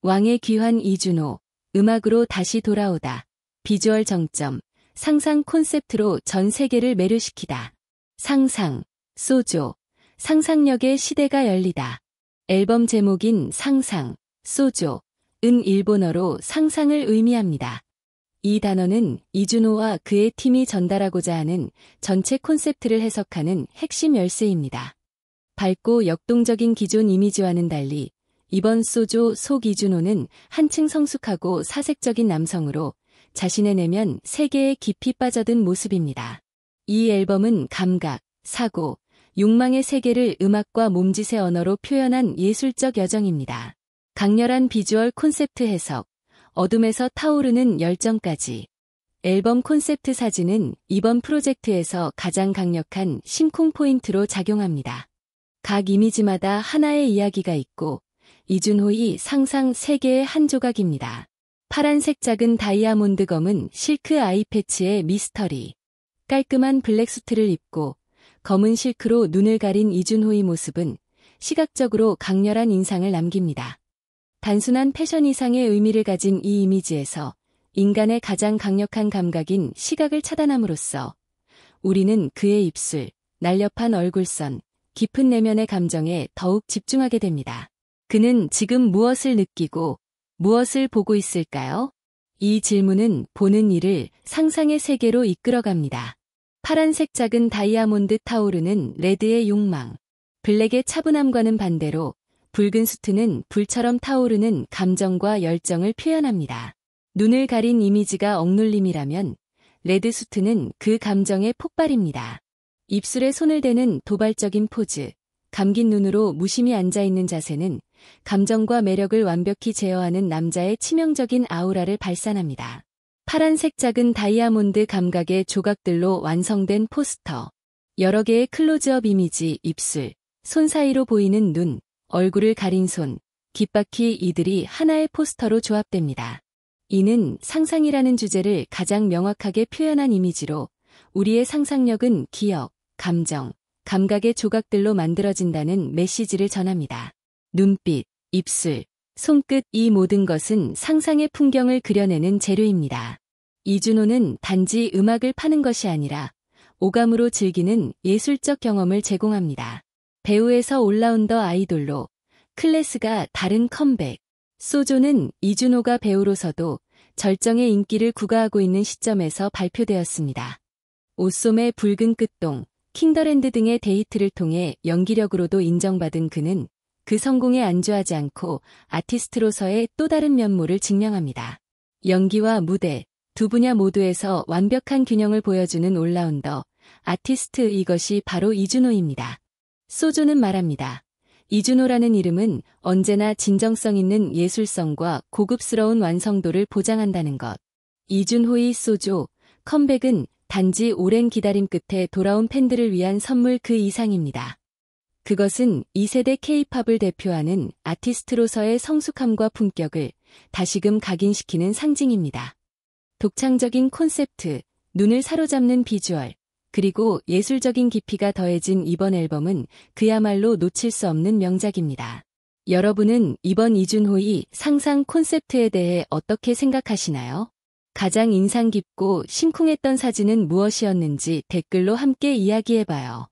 왕의 귀환 이준호, 음악으로 다시 돌아오다. 비주얼 정점, 상상 콘셉트로 전 세계를 매료시키다. 상상, 소조, 상상력의 시대가 열리다. 앨범 제목인 상상, 소조, 은 일본어로 상상을 의미합니다. 이 단어는 이준호와 그의 팀이 전달하고자 하는 전체 콘셉트를 해석하는 핵심 열쇠입니다. 밝고 역동적인 기존 이미지와는 달리 이번 소조 속 이준호는 한층 성숙하고 사색적인 남성으로 자신의 내면 세계에 깊이 빠져든 모습입니다. 이 앨범은 감각, 사고, 욕망의 세계를 음악과 몸짓의 언어로 표현한 예술적 여정입니다. 강렬한 비주얼 콘셉트 해석, 어둠에서 타오르는 열정까지. 앨범 콘셉트 사진은 이번 프로젝트에서 가장 강력한 심쿵 포인트로 작용합니다. 각 이미지마다 하나의 이야기가 있고 이준호의 상상 세계의 한 조각입니다. 파란색 작은 다이아몬드 검은 실크 아이 패치의 미스터리. 깔끔한 블랙 수트를 입고 검은 실크로 눈을 가린 이준호의 모습은 시각적으로 강렬한 인상을 남깁니다. 단순한 패션 이상의 의미를 가진 이 이미지에서 인간의 가장 강력한 감각인 시각을 차단함으로써 우리는 그의 입술, 날렵한 얼굴선, 깊은 내면의 감정에 더욱 집중하게 됩니다. 그는 지금 무엇을 느끼고 무엇을 보고 있을까요? 이 질문은 보는 이를 상상의 세계로 이끌어갑니다. 파란색 작은 다이아몬드 타오르는 레드의 욕망, 블랙의 차분함과는 반대로 붉은 수트는 불처럼 타오르는 감정과 열정을 표현합니다. 눈을 가린 이미지가 억눌림이라면 레드 수트는 그 감정의 폭발입니다. 입술에 손을 대는 도발적인 포즈, 감긴 눈으로 무심히 앉아있는 자세는 감정과 매력을 완벽히 제어하는 남자의 치명적인 아우라를 발산합니다. 파란색 작은 다이아몬드 감각의 조각들로 완성된 포스터. 여러 개의 클로즈업 이미지, 입술, 손 사이로 보이는 눈, 얼굴을 가린 손, 귓바퀴 이들이 하나의 포스터로 조합됩니다. 이는 상상이라는 주제를 가장 명확하게 표현한 이미지로 우리의 상상력은 기억, 감정, 감각의 조각들로 만들어진다는 메시지를 전합니다. 눈빛, 입술, 손끝 이 모든 것은 상상의 풍경을 그려내는 재료입니다. 이준호는 단지 음악을 파는 것이 아니라 오감으로 즐기는 예술적 경험을 제공합니다. 배우에서 올라운더 아이돌로 클래스가 다른 컴백. 소조는 이준호가 배우로서도 절정의 인기를 구가하고 있는 시점에서 발표되었습니다. 오솜의 붉은 끝동, 킹더랜드 등의 데이트를 통해 연기력으로도 인정받은 그는 그 성공에 안주하지 않고 아티스트로서의 또 다른 면모를 증명합니다. 연기와 무대, 두 분야 모두에서 완벽한 균형을 보여주는 올라운더, 아티스트 이것이 바로 이준호입니다. 소조는 말합니다. 이준호라는 이름은 언제나 진정성 있는 예술성과 고급스러운 완성도를 보장한다는 것. 이준호의 소조, 컴백은 단지 오랜 기다림 끝에 돌아온 팬들을 위한 선물 그 이상입니다. 그것은 2세대 K-팝을 대표하는 아티스트로서의 성숙함과 품격을 다시금 각인시키는 상징입니다. 독창적인 콘셉트, 눈을 사로잡는 비주얼, 그리고 예술적인 깊이가 더해진 이번 앨범은 그야말로 놓칠 수 없는 명작입니다. 여러분은 이번 이준호의 상상 콘셉트에 대해 어떻게 생각하시나요? 가장 인상 깊고 심쿵했던 사진은 무엇이었는지 댓글로 함께 이야기해봐요.